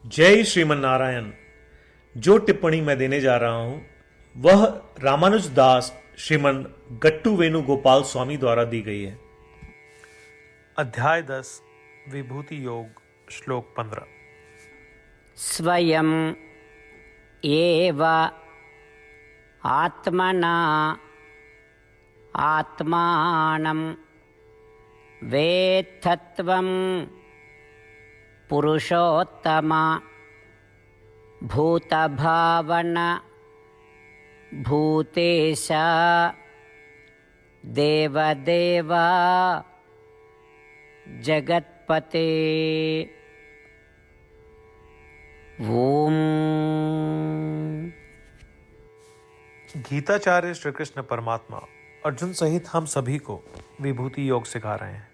जय श्रीमन नारायण। जो टिप्पणी मैं देने जा रहा हूं वह रामानुज दास श्रीमन गट्टू वेणुगोपाल स्वामी द्वारा दी गई है। अध्याय 10 विभूति योग श्लोक 15। स्वयं एव आत्मना आत्मानं वेत्तत्वं पुरुषोत्तम भूतभावन भूतेश देवदेव जगत्पते। ओम। गीताचार्य श्री कृष्ण परमात्मा अर्जुन सहित हम सभी को विभूति योग सिखा रहे हैं।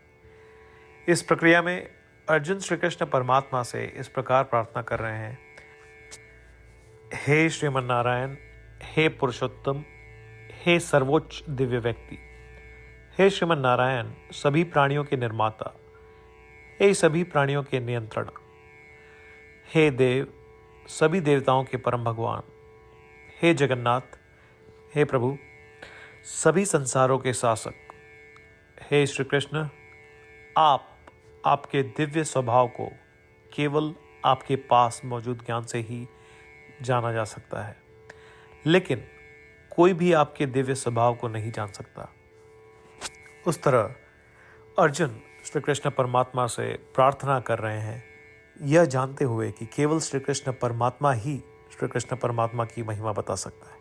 इस प्रक्रिया में अर्जुन श्री कृष्ण परमात्मा से इस प्रकार प्रार्थना कर रहे हैं, हे श्रीमन नारायण, हे पुरुषोत्तम, हे सर्वोच्च दिव्य व्यक्ति, हे श्रीमन नारायण, सभी प्राणियों के निर्माता, हे सभी प्राणियों के नियंत्रण, हे देव, सभी देवताओं के परम भगवान, हे जगन्नाथ, हे प्रभु, सभी संसारों के शासक, हे श्री कृष्ण, आपके दिव्य स्वभाव को केवल आपके पास मौजूद ज्ञान से ही जाना जा सकता है, लेकिन कोई भी आपके दिव्य स्वभाव को नहीं जान सकता। उस तरह अर्जुन श्री कृष्ण परमात्मा से प्रार्थना कर रहे हैं, यह जानते हुए कि केवल श्री कृष्ण परमात्मा ही श्री कृष्ण परमात्मा की महिमा बता सकता है।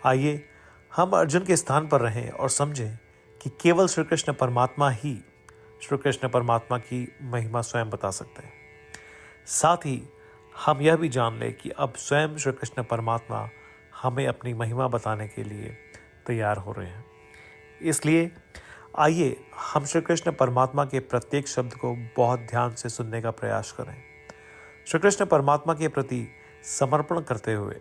आइए हम अर्जुन के स्थान पर रहें और समझें कि केवल श्री कृष्ण परमात्मा ही श्री कृष्ण परमात्मा की महिमा स्वयं बता सकते हैं। साथ ही हम यह भी जान लें कि अब स्वयं श्री कृष्ण परमात्मा हमें अपनी महिमा बताने के लिए तैयार हो रहे हैं। इसलिए आइए हम श्री कृष्ण परमात्मा के प्रत्येक शब्द को बहुत ध्यान से सुनने का प्रयास करें। श्री कृष्ण परमात्मा के प्रति समर्पण करते हुए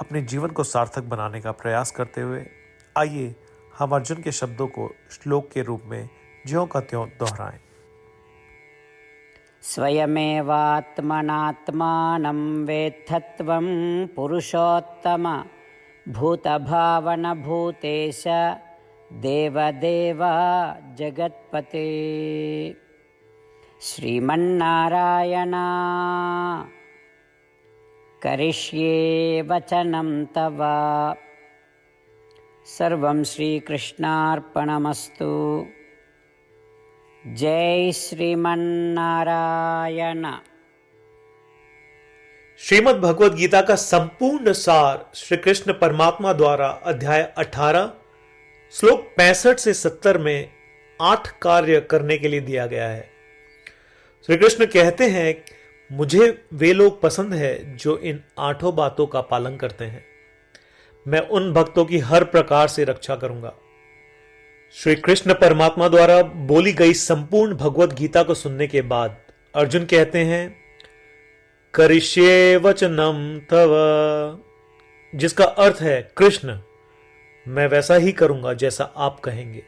अपने जीवन को सार्थक बनाने का प्रयास करते हुए आइए हम अर्जुन के शब्दों को श्लोक के रूप में ज्यों का त्यों दोहराएं। स्वयमेवात्मनात्मानं वेत्तत्वं पुरुषोत्तम भूतभावन भूतेश देवदेव जगत्पते। श्रीमन्नारायण करिष्ये वचनं तव। सर्वं श्रीकृष्णार्पणमस्तु। जय श्रीमन्नारायण। श्रीमद् भगवद गीता का संपूर्ण सार श्री कृष्ण परमात्मा द्वारा अध्याय 18 श्लोक 65 से 70 में 8 कार्य करने के लिए दिया गया है। श्री कृष्ण कहते हैं, मुझे वे लोग पसंद है जो इन 8 बातों का पालन करते हैं। मैं उन भक्तों की हर प्रकार से रक्षा करूंगा। श्री कृष्ण परमात्मा द्वारा बोली गई संपूर्ण भगवत गीता को सुनने के बाद अर्जुन कहते हैं, करिष्ये वचनम तव, जिसका अर्थ है, कृष्ण, मैं वैसा ही करूंगा जैसा आप कहेंगे।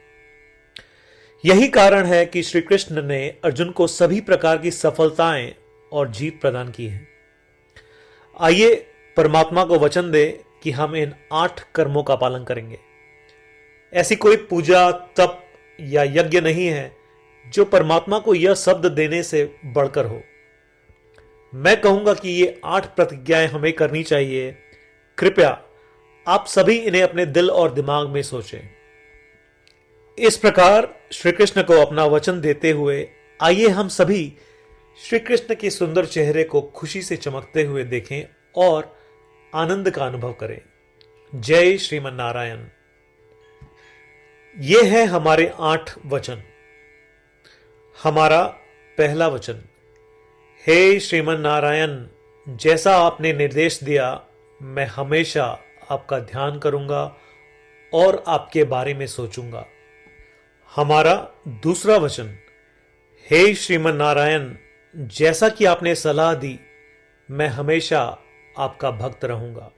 यही कारण है कि श्री कृष्ण ने अर्जुन को सभी प्रकार की सफलताएं और जीत प्रदान की है। आइए परमात्मा को वचन दे कि हम इन 8 कर्मों का पालन करेंगे। ऐसी कोई पूजा, तप या यज्ञ नहीं है जो परमात्मा को यह शब्द देने से बढ़कर हो। मैं कहूंगा कि ये 8 प्रतिज्ञाएं हमें करनी चाहिए। कृपया आप सभी इन्हें अपने दिल और दिमाग में सोचें। इस प्रकार श्री कृष्ण को अपना वचन देते हुए आइए हम सभी श्री कृष्ण के सुंदर चेहरे को खुशी से चमकते हुए देखें और आनंद का अनुभव करें। जय श्रीमन नारायण। ये है हमारे 8 वचन। हमारा पहला वचन, हे श्रीमन नारायण, जैसा आपने निर्देश दिया मैं हमेशा आपका ध्यान करूंगा और आपके बारे में सोचूंगा। हमारा दूसरा वचन, हे श्रीमन नारायण, जैसा कि आपने सलाह दी मैं हमेशा आपका भक्त रहूंगा।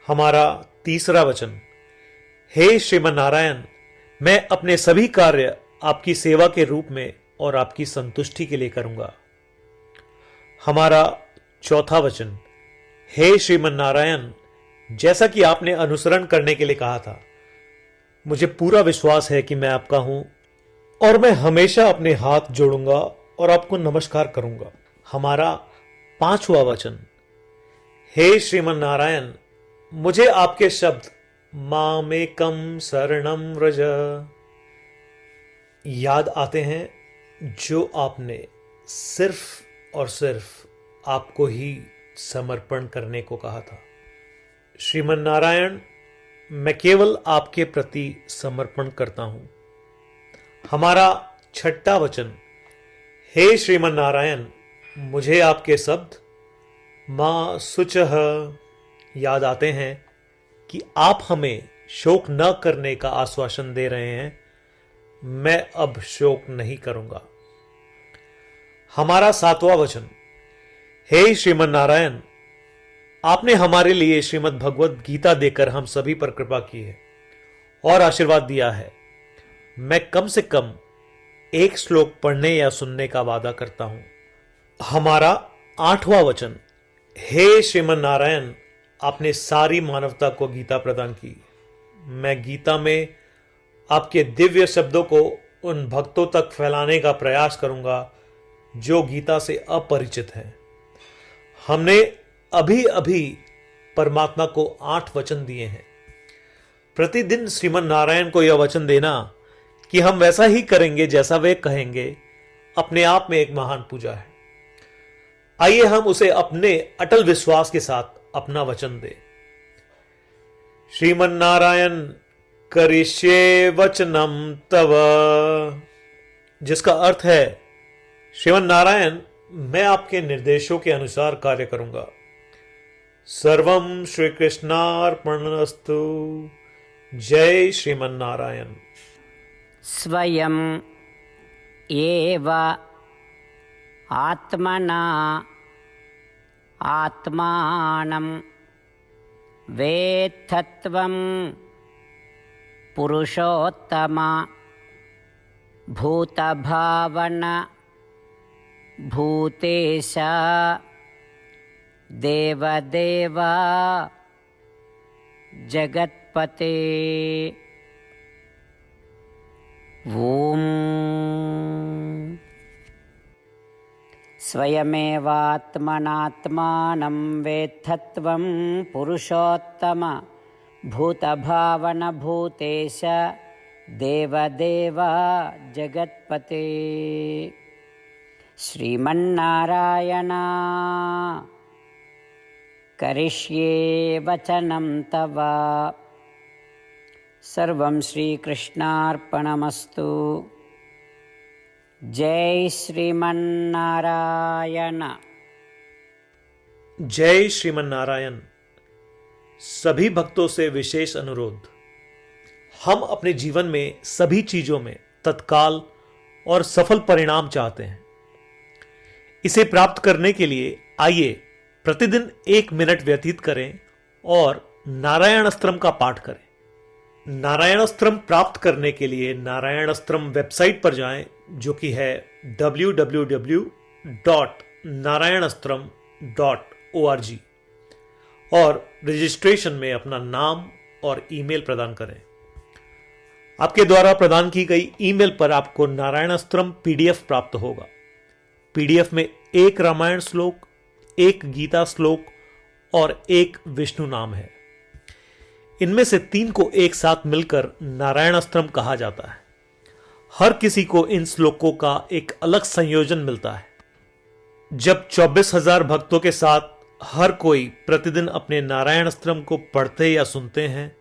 हमारा तीसरा वचन, हे श्रीमन नारायण, मैं अपने सभी कार्य आपकी सेवा के रूप में और आपकी संतुष्टि के लिए करूंगा। हमारा चौथा वचन, हे श्रीमन नारायण, जैसा कि आपने अनुसरण करने के लिए कहा था, मुझे पूरा विश्वास है कि मैं आपका हूं और मैं हमेशा अपने हाथ जोड़ूंगा और आपको नमस्कार करूंगा। हमारा पांचवा वचन, हे श्रीमन नारायण, मुझे आपके शब्द मामेकम शरणम व्रज याद आते हैं, जो आपने सिर्फ और सिर्फ आपको ही समर्पण करने को कहा था। श्रीमन नारायण, मैं केवल आपके प्रति समर्पण करता हूं। हमारा छठा वचन, हे श्रीमन नारायण, मुझे आपके शब्द मां शुचः याद आते हैं कि आप हमें शोक न करने का आश्वासन दे रहे हैं। मैं अब शोक नहीं करूंगा। हमारा सातवां वचन, हे श्रीमन नारायण, आपने हमारे लिए श्रीमद् भगवद गीता देकर हम सभी पर कृपा की है और आशीर्वाद दिया है। मैं कम से कम एक श्लोक पढ़ने या सुनने का वादा करता हूं। हमारा आठवां वचन, हे श्रीमन नारायण, आपने सारी मानवता को गीता प्रदान की। मैं गीता में आपके दिव्य शब्दों को उन भक्तों तक फैलाने का प्रयास करूंगा जो गीता से अपरिचित हैं। हमने अभी अभी परमात्मा को 8 वचन दिए हैं। प्रतिदिन श्रीमन नारायण को यह वचन देना कि हम वैसा ही करेंगे जैसा वे कहेंगे, अपने आप में एक महान पूजा है। आइए हम उसे अपने अटल विश्वास के साथ अपना वचन दें। श्रीमन नारायण करिष्ये वचनम तव, जिसका अर्थ है, श्रीमन नारायण, मैं आपके निर्देशों के अनुसार कार्य करूंगा। सर्वम श्री कृष्णार्पणमस्तु। जय श्रीमन नारायण। स्वयं एव आत्मना आत्मानं वेत्थत्वं पुरुषोत्तमा भूतभावन भूतेश देवदेव जगत्पते। ओम स्वयमेवात्मनात्मानं वेत्थत्वं पुरुषोत्तम भूतभावन भूतेश देवदेव जगत्पते। श्रीमन्नारायण करिष्ये वचनं तव। सर्वं श्रीकृष्णार्पणमस्तु। जय श्रीमन्नारायण। जय श्रीमन नारायण। सभी भक्तों से विशेष अनुरोध, हम अपने जीवन में सभी चीजों में तत्काल और सफल परिणाम चाहते हैं। इसे प्राप्त करने के लिए आइए प्रतिदिन 1 मिनट व्यतीत करें और नारायण अस्त्रम का पाठ करें। नारायण अस्त्रम प्राप्त करने के लिए नारायण अस्त्रम वेबसाइट पर जाएं, जो कि है www.narayanastram.org, और रजिस्ट्रेशन में अपना नाम और ईमेल प्रदान करें। आपके द्वारा प्रदान की गई ईमेल पर आपको नारायण अस्त्रम पीडीएफ प्राप्त होगा। पीडीएफ में 1 रामायण श्लोक, 1 गीता श्लोक और 1 विष्णु नाम है। इनमें से 3 को एक साथ मिलकर नारायण अस्त्रम कहा जाता है। हर किसी को इन श्लोकों का एक अलग संयोजन मिलता है। जब 24,000 भक्तों के साथ हर कोई प्रतिदिन अपने नारायण अस्त्रम को पढ़ते या सुनते हैं,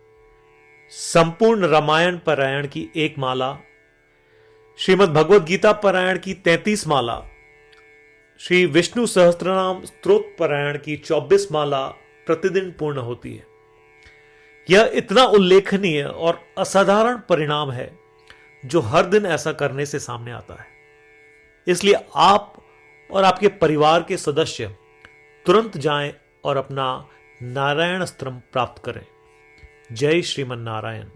संपूर्ण रामायण पारायण की 1 माला, श्रीमद् भगवद गीता पारायण की 33 माला, श्री विष्णु सहस्त्रनाम स्तोत्र पारायण की 24 माला प्रतिदिन पूर्ण होती है। यह इतना उल्लेखनीय और असाधारण परिणाम है जो हर दिन ऐसा करने से सामने आता है। इसलिए आप और आपके परिवार के सदस्य तुरंत जाएं और अपना नारायण अस्त्रम प्राप्त करें। जय श्रीमन नारायण।